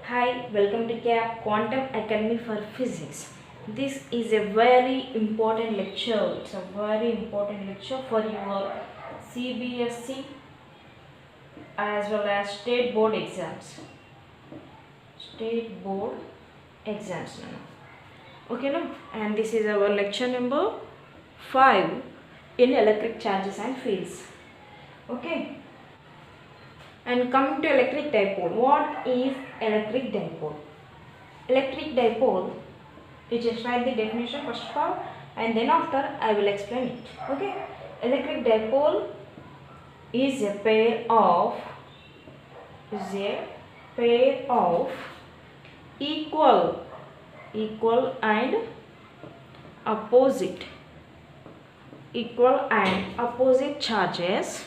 Hi, welcome to CAP Quantum Academy for Physics. This is a very important lecture. It's a very important lecture for your CBSE as well as state board exams. State board exams now. Okay, no? And this is our lecture number 5 in electric charges and fields. Okay. And coming to electric dipole, what is electric dipole? Electric dipole, you just write the definition first of all and then after I will explain it. Okay. Electric dipole is a pair of equal and opposite charges.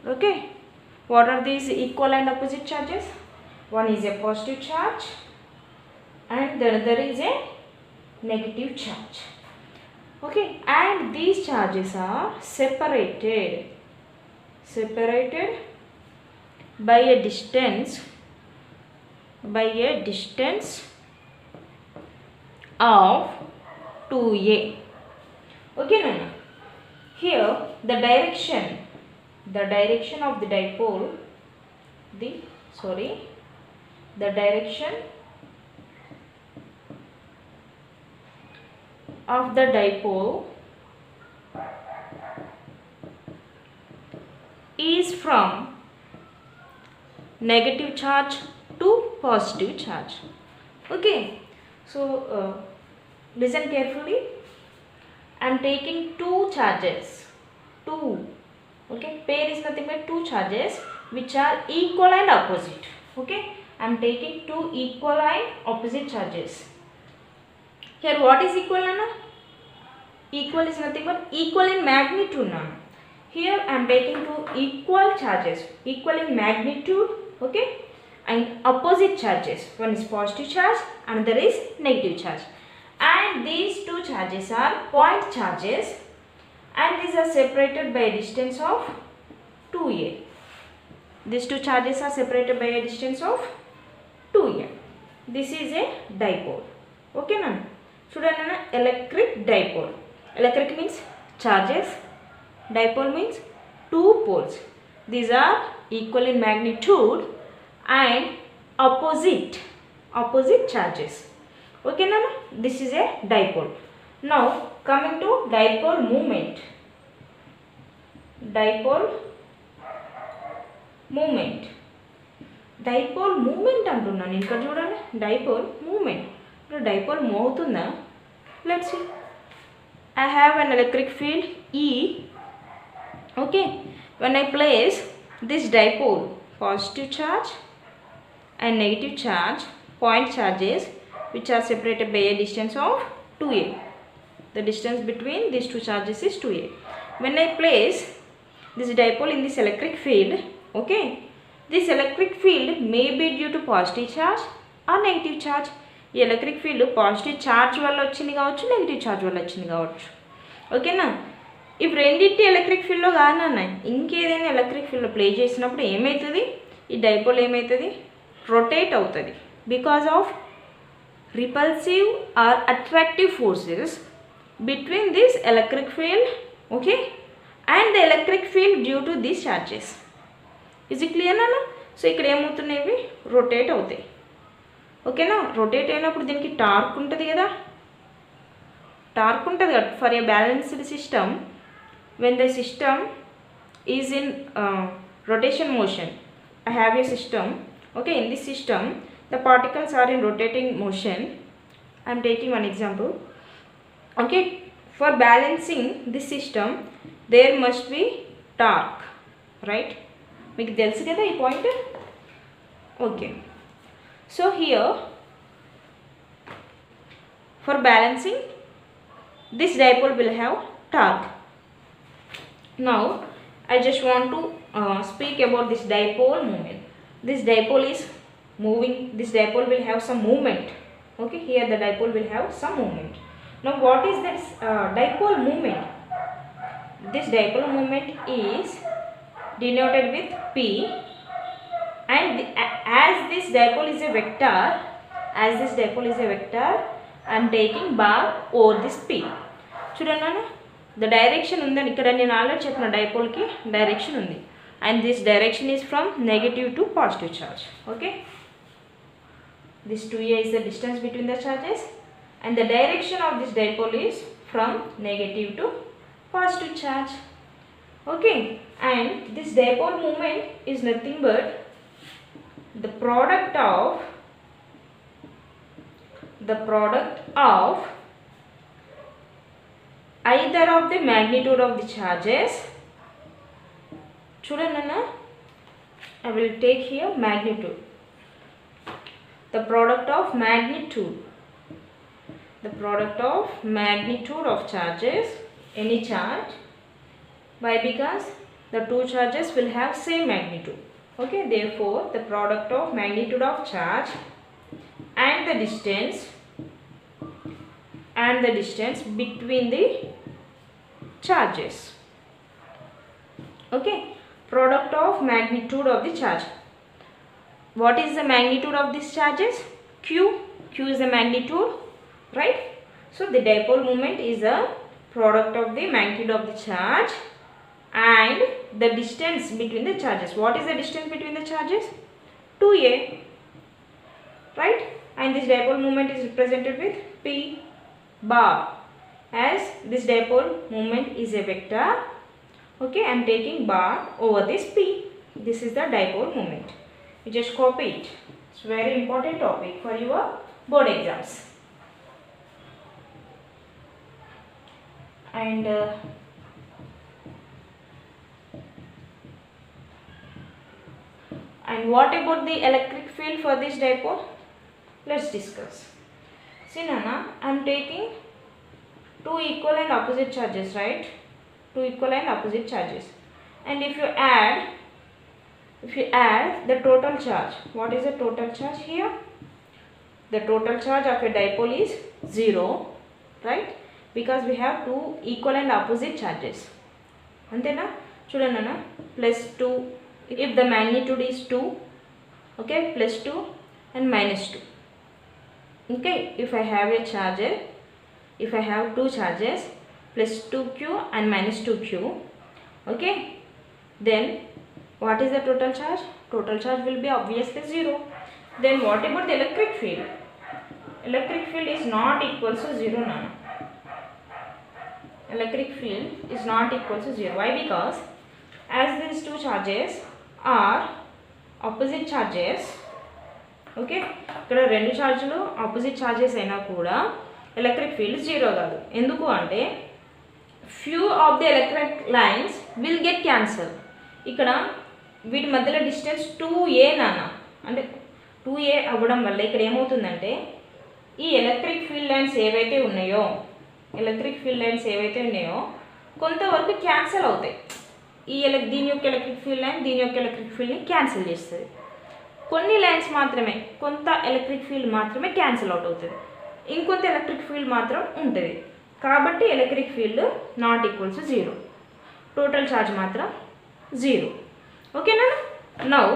Okay. What are these equal and opposite charges? One is a positive charge and the other is a negative charge. Okay, and these charges are separated by a distance of 2a. Okay, Nana. Here the direction of the dipole, the direction of the dipole is from negative charge to positive charge. Okay, so listen carefully. I am taking two charges. Okay, pair is nothing but two charges which are equal and opposite. Okay, I am taking two equal and opposite charges. Here what is equal, Nana? Equal is nothing but equal in magnitude, Nana. Here I am taking two equal charges, equal in magnitude, okay, and opposite charges. One is positive charge, another is negative charge. And these two charges are point charges and these are separated by a distance of 2a. These two charges are separated by a distance of 2a. This is a dipole. Okay, Nana? Student, electric dipole. Electric means charges. Dipole means two poles. These are equal in magnitude and opposite charges. Okay, Nana? This is a dipole. Now coming to dipole moment. Dipole movement అంటున్నాను ఇక్కడ చూడండి. Dipole movement. Dipole move అవుతుందా? Let's see. I have an electric field E. Okay. When I place this dipole, positive charge and negative charge, point charges which are separated by a distance of 2a. The distance between these two charges is 2a. When I place this dipole in this electric field, okay, this electric field may be due to positive charge or negative charge. ఈ electric field positive charge వల్ల వచ్చింది కావచ్చు, negative charge వల్ల వచ్చింది కావచ్చు. ఓకేనా? ఇప్పుడు రెండింటి ఎలక్ట్రిక్ ఫీల్డ్లో కాదన్నా ఇంకేదైనా ఎలక్ట్రిక్ ఫీల్డ్లో ప్లే చేసినప్పుడు ఏమవుతుంది? ఈ డైపోల్ ఏమవుతుంది? రొటేట్ అవుతుంది. Because of repulsive or attractive forces between this electric field, okay, and the electric field due to these charges. Is it clear, Nana? So ఇక్కడ ఏమవుతున్నాయి? రొటేట్ అవుతాయి. ఓకేనా? రొటేట్ అయినప్పుడు దీనికి టార్క్ ఉంటుంది కదా, for a balanced system when the system is in rotation motion. I have a system, okay, in this system the particles are in rotating motion. I am taking one example. Okay, for balancing this system there must be torque, right? Meeku telusu kada ee point. Okay, so here for balancing this dipole will have torque. Now I just want to speak about this dipole moment. This dipole is moving. This dipole will have some movement. Okay, here the dipole will have some movement. Now what is this dipole moment? This dipole moment is denoted with P and as this dipole is a vector, I am taking bar over this P. చూడండి నాన్న, the direction ఉందని ఇక్కడ నేను already చెప్పిన డైపోల్కి direction ఉంది, and this direction is from negative to positive charge. Okay, this 2a is the distance between the charges, and the direction of this dipole is from negative to positive charge. Okay, and this dipole moment is nothing but the product of either of the magnitude of the charges. Chudana, I will take here magnitude. The product of magnitude of charges, any charge. Why? Because the two charges will have same magnitude. Okay, therefore the product of magnitude of charge and the distance between the charges. Okay, product of magnitude of the charge. What is the magnitude of these charges? Q is the magnitude, right? So the dipole moment is a product of the magnitude of the charge and the distance between the charges. What is the distance between the charges? 2a, right? And this dipole moment is represented with P bar, as this dipole moment is a vector. Okay, I am taking bar over this P. This is the dipole moment. You just copy it. It's very important topic for your board exams. And what about the electric field for this dipole? Let's discuss. See Nana, I am taking two equal and opposite charges, right? Two equal and opposite charges. And if you add the total charge, what is the total charge here? The total charge of a dipole is 0, right? Because we have two equal and opposite charges. Antena? Chudana, plus 2. If the magnitude is 2, okay, plus 2 and minus 2. Okay, if I have two charges, plus 2q and minus 2q, okay, then what is the total charge? Total charge will be obviously 0. Then what about the electric field? Electric field is not equal to 0 now. Electric field is not equal to 0. Why? Because as these two charges are opposite charges, okay, ఇక్కడ రెండు ఛార్జీలు opposite charges అయినా కూడా electric field 0 కాదు. ఎందుకు అంటే few of the electric lines will get cancel. ఇక్కడ వీటి మధ్యలో డిస్టెన్స్ 2a నాన్న, అంటే 2a అవ్వడం వల్ల ఇక్కడ ఏమవుతుందంటే ఈ ఎలక్ట్రిక్ ఫీల్డ్ లైన్స్ ఏవైతే ఉన్నాయో కొంతవరకు క్యాన్సల్ అవుతాయి. దీని యొక్క ఎలక్ట్రిక్ ఫీల్డ్ లైన్ దీని యొక్క ఎలక్ట్రిక్ ఫీల్డ్ని క్యాన్సిల్ చేస్తుంది. కొన్ని లైన్స్ మాత్రమే, కొంత ఎలక్ట్రిక్ ఫీల్డ్ మాత్రమే క్యాన్సిల్ అవుట్ అవుతుంది, ఇంకొంత ఎలక్ట్రిక్ ఫీల్డ్ మాత్రం ఉంటుంది. కాబట్టి electric field not equal to 0, total charge మాత్రం 0. ఓకేనా? నౌ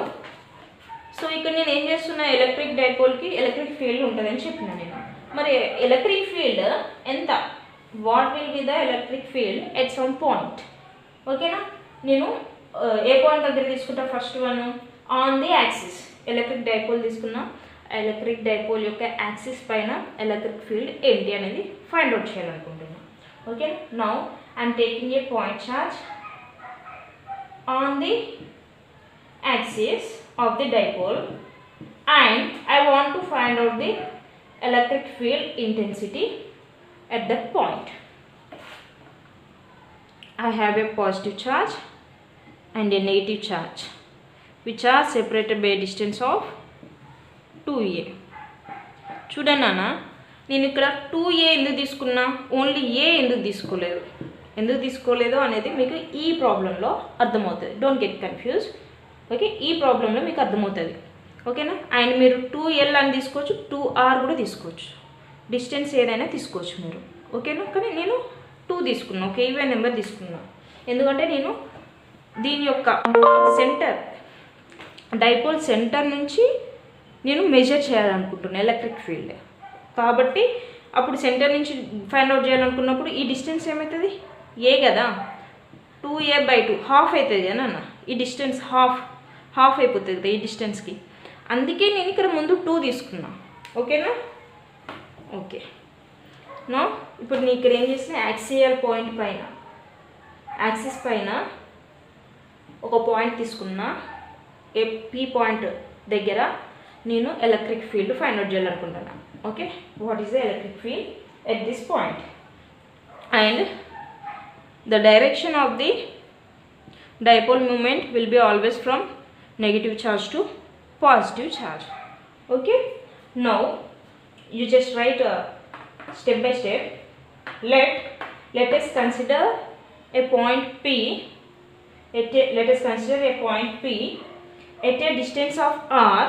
సో ఇక్కడ నేను ఏం చేస్తున్నా, ఎలక్ట్రిక్ డైపోల్కి ఎలక్ట్రిక్ ఫీల్డ్ ఉంటుందని చెప్పిన నేను. మరి ఎలక్ట్రిక్ ఫీల్డ్ ఎంత? What will be the electric field at some point? ఓకేనా? నేను ఏ పాయింట్ దగ్గర తీసుకుంటా? First one on the axis. Electric dipole తీసుకున్నా, ఎలక్ట్రిక్ డైపోల్ యొక్క యాక్సిస్ పైన ఎలక్ట్రిక్ ఫీల్డ్ ఏంటి అనేది ఫైండ్ అవుట్ చేయాలనుకుంటున్నాను. Okay, now I'm taking a point charge on the axis of the dipole and I want to find out the electric field intensity at that point. I have a positive charge and a negative charge which are separated by a distance of 2a. చూడన్నా, నేను ఇక్కడ 2a ఎందుకు తీసుకున్నా, only a ఎందుకు తీసుకోలేదు అనేది మీకు ఈ ప్రాబ్లంలో అర్థమవుతుంది. Don't get confuse. ఓకే, ఈ ప్రాబ్లంలో మీకు అర్థమవుతుంది. ఓకేనా? అండ్ మీరు 2l అని తీసుకోవచ్చు, 2r కూడా తీసుకోవచ్చు, డిస్టెన్స్ ఏదైనా తీసుకోవచ్చు మీరు. ఓకేనా? కానీ నేను 2 తీసుకున్నాను, ఒక ఈవెన్ నెంబర్ తీసుకున్నాను. ఎందుకంటే నేను దీని యొక్క సెంటర్ డైపోల్ సెంటర్ నుంచి నేను మెజర్ చేయాలనుకుంటున్నాను ఎలక్ట్రిక్ ఫీల్డ్. కాబట్టి అప్పుడు సెంటర్ నుంచి ఫైండ్ అవుట్ చేయాలనుకున్నప్పుడు ఈ డిస్టెన్స్ ఏమవుతుంది, ఏ కదా, 2a/2 హాఫ్ అవుతుంది కదా అన్న. ఈ డిస్టెన్స్ హాఫ్ అయిపోతుంది కదా ఈ డిస్టెన్స్కి. అందుకే నేను ఇక్కడ ముందు 2 తీసుకున్నా. ఓకేనా? ఓకే. నా ఇప్పుడు నేను ఇక్కడ ఏం చేసిన, యాక్సియల్ పాయింట్ పైన, యాక్సిస్ పైన ఒక పాయింట్ తీసుకున్నా. పీ పాయింట్ దగ్గర నేను ఎలక్ట్రిక్ ఫీల్డ్ ఫైండ్ అవుట్ చేయాలనుకుంటున్నాను. Okay, what is the electric field at this point and the direction of the dipole moment will be always from negative charge to positive charge. Okay, now you just write step by step. Let us consider a point P. Let us consider a point P at a distance of r,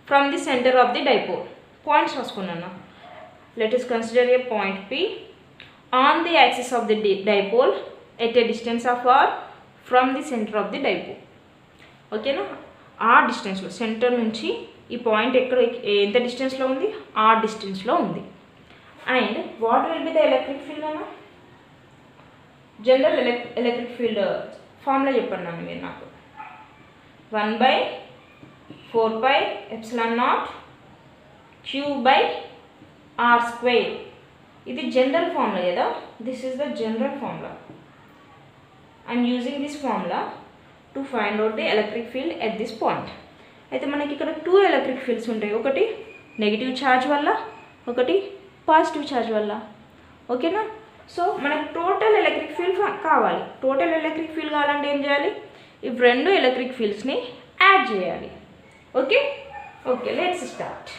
from the center of the dipole. Points raskunnana. Let us consider a point P on the axis of the dipole at a distance of r from the center of the dipole. Okay na? R distance lo center nunchi ee point ekkada enta distance lo undi, r distance lo undi. And what will be the electric field ana? General electric field formula cheppandi meer naaku. 1/4πε0 q/r². ఇది general formula కదా. This is the general formula. I'm using this formula to find out the electric field at this point. అయితే మనకి ఇక్కడ 2 electric fields ఉంటాయి. ఒకటి negative charge వల్ల, ఒకటి positive charge వల్ల. ఓకేనా? సో మనకు టోటల్ ఎలక్ట్రిక్ ఫీల్డ్ కావాలి. టోటల్ ఎలక్ట్రిక్ ఫీల్డ్ కావాలంటే ఏం చేయాలి, ఈ 2 ఎలక్ట్రిక్ ఫీల్డ్స్ని యాడ్ చేయాలి. Okay okay, let's start.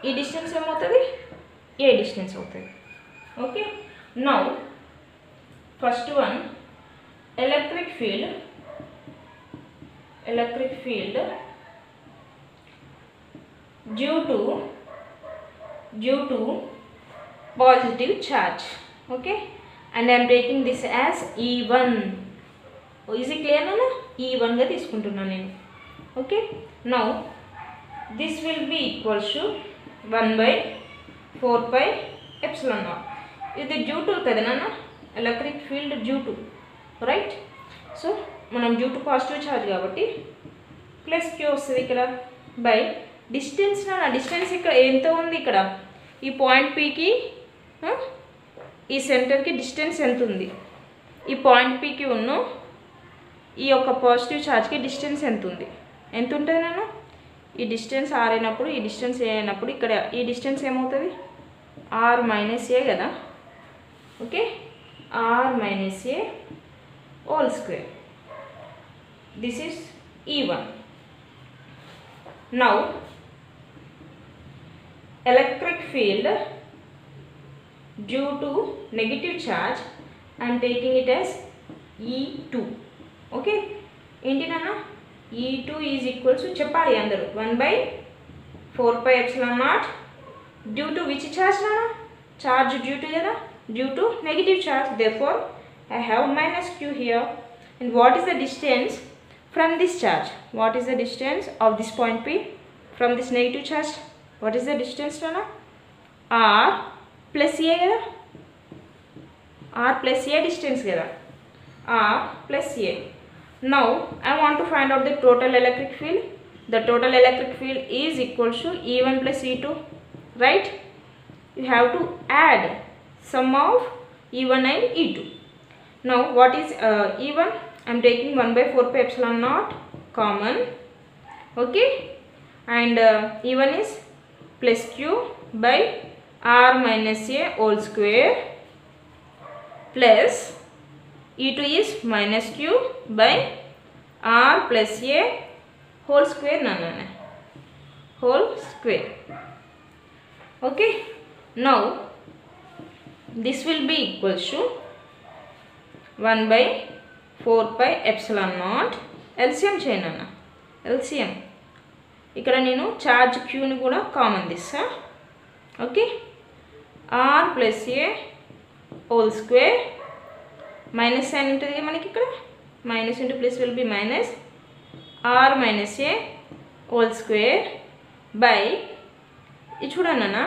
ఈ డిస్టెన్స్ ఏమవుతుంది, ఏ డిస్టెన్స్ అవుతుంది. Okay, now first one electric field due to positive charge. Okay, and I'm taking this as E1. Easy clear నా, E1 గా తీసుకుంటున్నాను నేను. Okay, now this will be equals to 1/4πε0. ఇది due to కదా నాన్న, electric field due to, right? So మనం due to positive charge కాబట్టి plus Q వస్తుంది ఇక్కడ బై డిస్టెన్స్. నాన్న డిస్టెన్స్ ఇక్కడ ఎంత ఉంది, ఇక్కడ ఈ పాయింట్ పీకి ఈ సెంటర్కి డిస్టెన్స్ ఎంత ఉంది, ఈ పాయింట్ పీకి ఉన్న ఈ యొక్క పాజిటివ్ ఛార్జ్కి డిస్టెన్స్ ఎంత ఉంది, ఎంత ఉంటుంది నాన్న? ఈ డిస్టెన్స్ ఆర్ అయినప్పుడు, ఈ డిస్టెన్స్ ఏ అయినప్పుడు ఇక్కడ ఈ డిస్టెన్స్ ఏమవుతుంది, r-a కదా. Okay, r-a whole square. This is E1. Now electric field due to negative charge I'm taking it as E2. Okay, ఏంటి నాన్న? E2 ఈజ్ ఈక్వల్స్ చెప్పాలి అందరూ, 1/4πε0 డ్యూ టు విచ్ ఛార్జ్ నాన్న? ఛార్జ్ డ్యూ టు కదా, due to negative charge. Therefore I have minus q here. And what is the distance from this charge? What is the distance of this point P from this negative charge? What is the distance Nana? R plus a kada, r plus a distance kada, r plus a. Now I want to find out the total electric field. The total electric field is equal to E1 plus E2, right? You have to add sum of E1 and E2. Now what is E1? I am taking 1/4πε0 common. Okay, and E1 is plus q by r-a whole square plus E2 is minus q by r plus a whole square. Whole square. Okay, now this will be equals to 1/4πε0. LCM చేయనన్నా, LCM ఇక్కడ నేను charge క్యూని కూడా common తీస్తా. Okay, r plus a whole square minus sign ఉంటుంది మనకి ఇక్కడ, minus into plus will be minus r minus a whole square by ఇది చూడండి అన్న,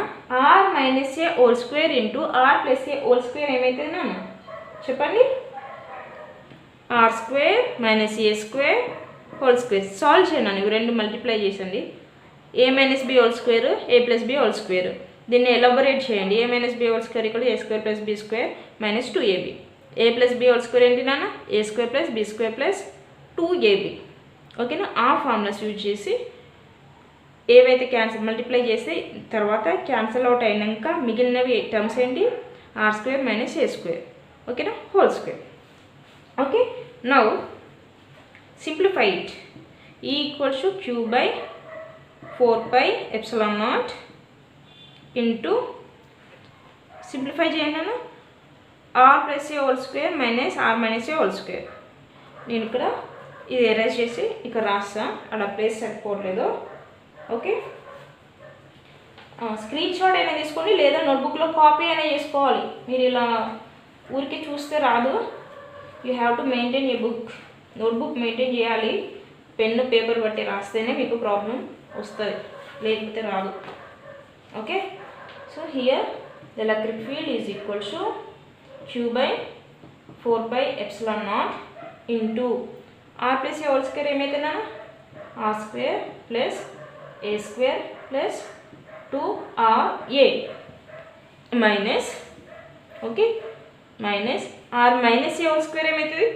r minus a whole square into r plus a whole square ఏమవుతుంది నాన్న చెప్పండి, r square minus a square whole square. Solve చేయండి ఇవి రెండు multiply చేసండి, a minus b whole square a plus b whole square. దీన్ని ఎలాబొరేట్ చేయండి, a minus b whole square ఇక్కడ a square plus b square minus 2ab. A plus b whole square ఏంటి నాన్న, a square plus b square plus 2ab. ఓకేనా, ఆ formulas use చేసి ఏవైతే cancel multiply చేసి తర్వాత క్యాన్సిల్ అవుట్ అయినాక మిగిలినవి టర్మ్స్ ఏంటి, r square minus a square. ఓకేనా, whole square. Okay, now simplify it. ఈ equals to q by 4πε0 into simplify చేయండి అన్న, r plus a whole square minus r minus a whole square. నేను ఇక్కడ ఇది ఎరేజ్ చేసి ఇక్కడ రాస్తా, అలా ప్లేస్ సరిపోవట్లేదు. ఓకే, స్క్రీన్ షాట్ అయినా తీసుకోండి లేదా నోట్బుక్లో కాపీ అయినా చేసుకోవాలి. మీరు ఇలా ఊరికి చూస్తే రాదు, you have to maintain a book, notebook maintain చేయాలి. పెన్ను పేపర్ బట్టి రాస్తేనే మీకు ప్రాబ్లం వస్తుంది, లేకపోతే రాదు. Okay, so here the electric field is equals to q by 4πε0 into r plus a whole square ఏమైతేనా, r square plus a square plus 2ra minus, okay, minus r minus a whole square ఏమవుతుంది,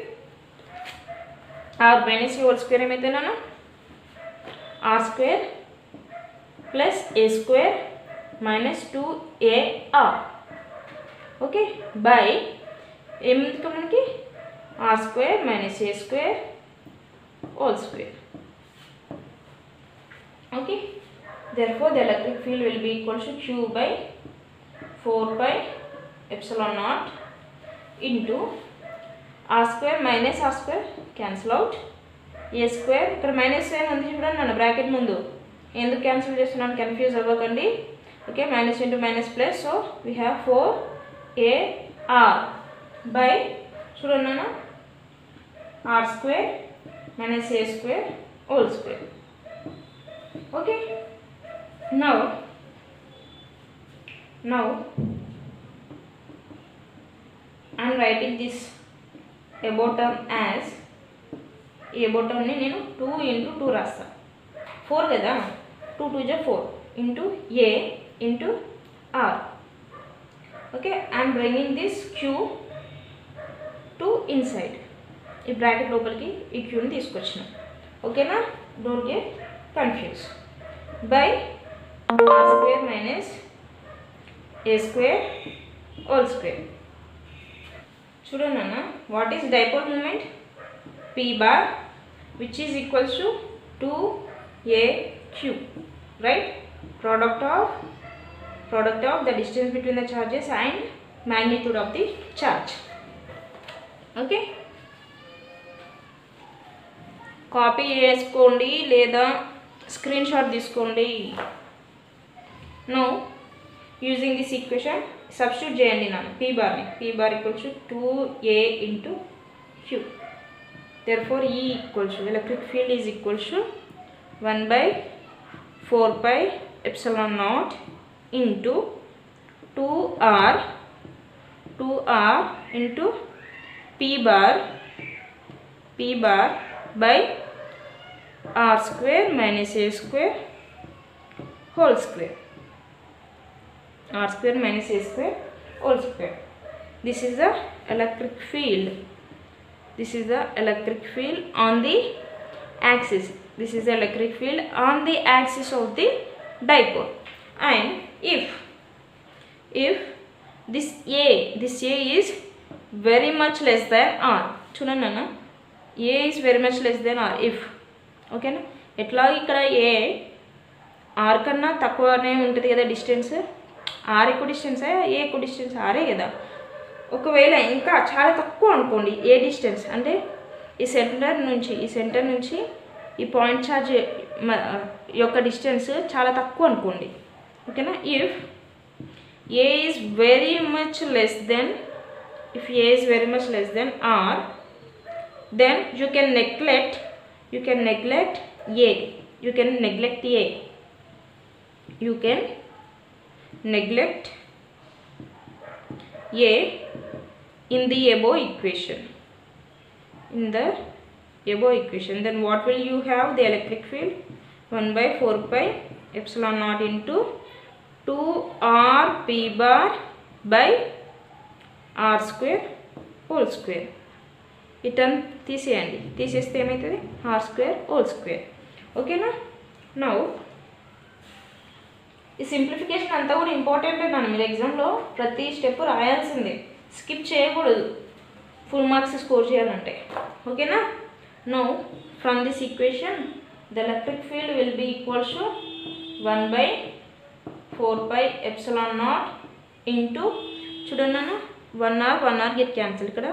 r minus a whole square ఏమవుతుందా, r square plus a square minus 2ar. Okay, by ఏముంది మనకి, r square minus a square whole square. Okay, therefore the electric field will be equal to q by 4πε0 into r square minus r square cancel out, a square ఇక్కడ minus sign ఉంది చూడండి నన్ను bracket ముందు, ఎందుకు cancel చేస్తున్నాను confuse అవ్వకండి. Okay, minus into minus plus, so we have 4ar by చూడండి నాన్న r square minus a square whole square. Okay, now I am writing this above term as above term ni nenu 2 into 2 rasta 4 kada 2 2 is 4 into a into r. Okay, I am bringing this q to inside ఈ bracket లోపలికి ఈ q ని తీసుకొచ్చిన. ఓకేనా, don't get confuse. By r square minus a square whole square. చూడండి అన్న, what is dipole moment, p bar which is equals to 2aq, right? Product of the distance between the charges and magnitude of the charge. Okay, copy చేసుకోండి లేదా screenshot తీసుకోండి. Now using this equation substitute చేయండి నన్ను p bar equals to 2a into q. therefore E equals to electric field is equals to 1 by 4πε0 into 2r into p bar by r square minus a square whole square, r square minus a square whole square. This is the electric field. This is the electric field on the axis. This is the electric field on the axis of the dipole. And if this a is very much less than r, చూడండి a is very much less than r. if ఓకేనా, ఎట్లా ఇక్కడ a r కన్నా తక్కువనే ఉంటుంది కదా distance, r ఎక్కువ distance ఏ ఎక్కువ డిస్టెన్స్ ఆరే కదా. ఒకవేళ ఇంకా చాలా తక్కువ అనుకోండి ఏ డిస్టెన్స్ అంటే ఈ సెంటర్ నుంచి ఈ పాయింట్ ఛార్జ్ యొక్క డిస్టెన్స్ చాలా తక్కువ అనుకోండి. ఓకేనా, if A is very much less than if A is very much less than R, then you can neglect A. You can neglect A. You can neglect A in the above equation. Then what will you have? The electric field 1 by 4 pi epsilon naught into 2r p bar by r square whole square. ఈ term తీసేయండి, తీసేస్తే ఏమవుతుంది? r square whole square. ఓకేనా? Now ఈ simplification అంతా కూడా important అన్నాను. మీరు ఎగ్జామ్లో ప్రతి స్టెప్ రాయాల్సిందే, స్కిప్ చేయకూడదు ఫుల్ మార్క్స్ స్కోర్ చేయాలంటే. ఓకేనా? Now from this equation the electric field will be equals to 1 by 4 pi epsilon naught into, చూడండి అన్న 1 r గెట్ క్యాన్సిల్. ఇక్కడ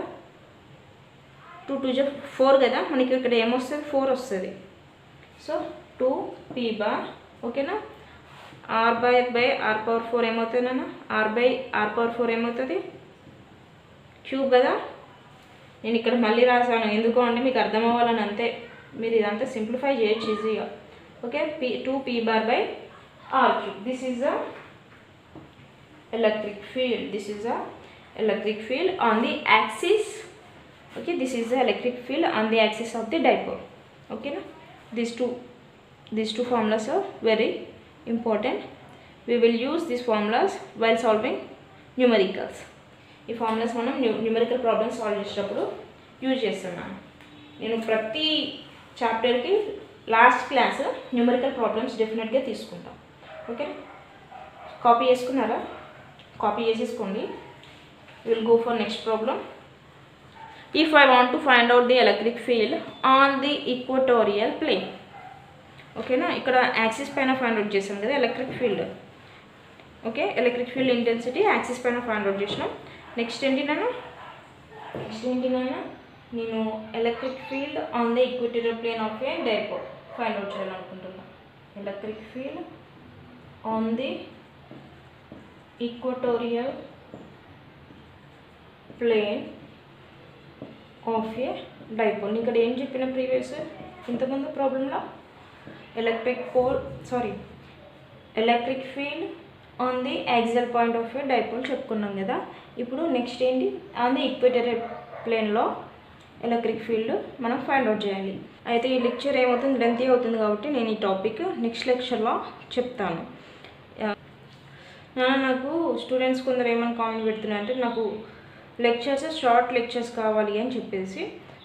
2 2 4 కదా, మనకి ఇక్కడ ఏమొస్తుంది? 4 వస్తుంది. So 2p bar. ఓకేనా? r by r power 4 ఏమవుతుంది అన్న? r by r power 4 ఏమవుతుంది? క్యూబ్ కదా. నేను ఇక్కడ మళ్ళీ రాసాను ఎందుకు అంటే మీకు అర్థం అవ్వాలని, అంతే. మీరు ఇదంతా సింప్లిఫై చేయొచ్చు ఈజీగా. Okay, 2p bar by r cube. This is a electric field. This is a electric field on the axis. Okay, this is the electric field on the axis of the dipole. Okay na? These two formulas are very important. We will use these formulas while solving numericals. ఈ formulas మనం numerical problems solve చేసేటప్పుడు use చేస్తున్నాను. నేను ప్రతి చాప్టర్కి last class numerical problems డెఫినెట్గా తీసుకుంటాం. Okay, copy చేసుకున్నారా? Copy చేసేసుకోండి. Will go for next problem. If I want to find out the electric field on the equatorial plane. ఓకేనా, ఇక్కడ యాక్సిస్ పైన ఫైండ్ అవుట్ చేసాం కదా electric field. Okay, electric field intensity axis పైన find out చేసినాం. Next ఏంటి నేను electric field on the equatorial plane of a dipole find out చేయాలనుకుంటున్నాను. Electric field on the equatorial plane of a dipole. ఇక్కడ ఏం చెప్పిన ప్రీవియస్ ఇంతకుముందు ప్రాబ్లంలో electric field on the axial point of a dipole చెప్పుకున్నాం కదా. ఇప్పుడు నెక్స్ట్ ఏంటి? ఆన్ ది ఈక్వటోరియల్ ప్లేన్లో ఎలక్ట్రిక్ ఫీల్డ్ మనం ఫైండ్ అవుట్ చేయాలి. అయితే ఈ లెక్చర్ ఏమవుతుంది, లెంతీ అవుతుంది కాబట్టి నేను ఈ టాపిక్ నెక్స్ట్ లెక్చర్లో చెప్తాను. నాకు స్టూడెంట్స్ కొందరు ఏమైనా కామెంట్ పెడుతున్నా అంటే నాకు లెక్చర్స్ షార్ట్ లెక్చర్స్ కావాలి అని చెప్పేసి,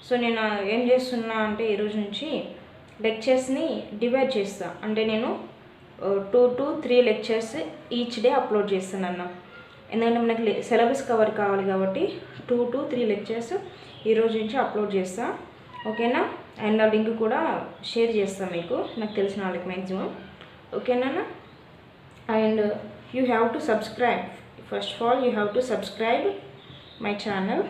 సో నేను ఏం చేస్తున్నా అంటే ఈరోజు నుంచి లెక్చర్స్ని డివైడ్ చేస్తా. అంటే నేను 2 to 3 lectures each day upload చేస్తాను అన్న. ఎందుకంటే మనకి సిలబస్ కవర్ కావాలి కాబట్టి 2 to 3 లెక్చర్స్ ఈరోజు నుంచి అప్లోడ్ చేస్తా. ఓకేనా? అండ్ ఆ లింక్ కూడా షేర్ చేస్తాను మీకు, నాకు తెలిసిన వాళ్ళకి మ్యాక్సిమం. ఓకేనా? And you have to subscribe. First of all you have to subscribe my channel.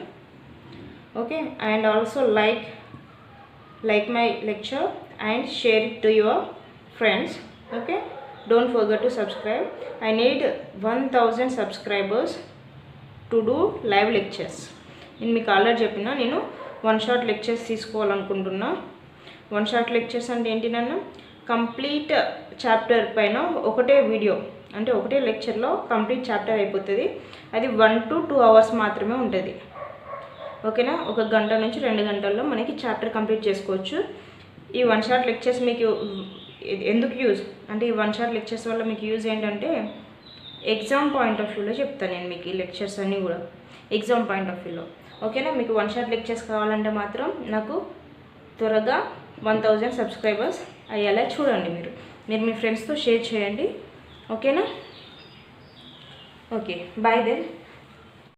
Okay, and also like my lecture and share it to your friends. Okay, don't forget to subscribe. I need 1000 subscribers to do live lectures. నేను మీకు already చెప్పినా నేను 1 shot lectures తీసుకోవాలనుకుంటున్నా. 1 shot lectures అంటే ఏంటి నన్ను complete chapter పైన ఒకటే video, అంటే ఒకటే లెక్చర్లో కంప్లీట్ చాప్టర్ అయిపోతుంది. అది 1 to 2 hours మాత్రమే ఉంటుంది. ఓకేనా? 1 గంట నుంచి 2 గంటల్లో మనకి చాప్టర్ కంప్లీట్ చేసుకోవచ్చు. ఈ 1 shot లెక్చర్స్ మీకు ఎందుకు యూజ్ అంటే ఈ 1 shot లెక్చర్స్ వల్ల మీకు యూజ్ ఏంటంటే ఎగ్జామ్ పాయింట్ ఆఫ్ వ్యూలో చెప్తాను నేను మీకు ఈ లెక్చర్స్ అన్నీ కూడా ఎగ్జామ్ పాయింట్ ఆఫ్ వ్యూలో. ఓకేనా? మీకు 1 shot లెక్చర్స్ కావాలంటే మాత్రం నాకు త్వరగా 1000 సబ్స్క్రైబర్స్ అయ్యేలా చూడండి. మీరు మీ ఫ్రెండ్స్తో షేర్ చేయండి. ఓకేనా? Okay, bye then.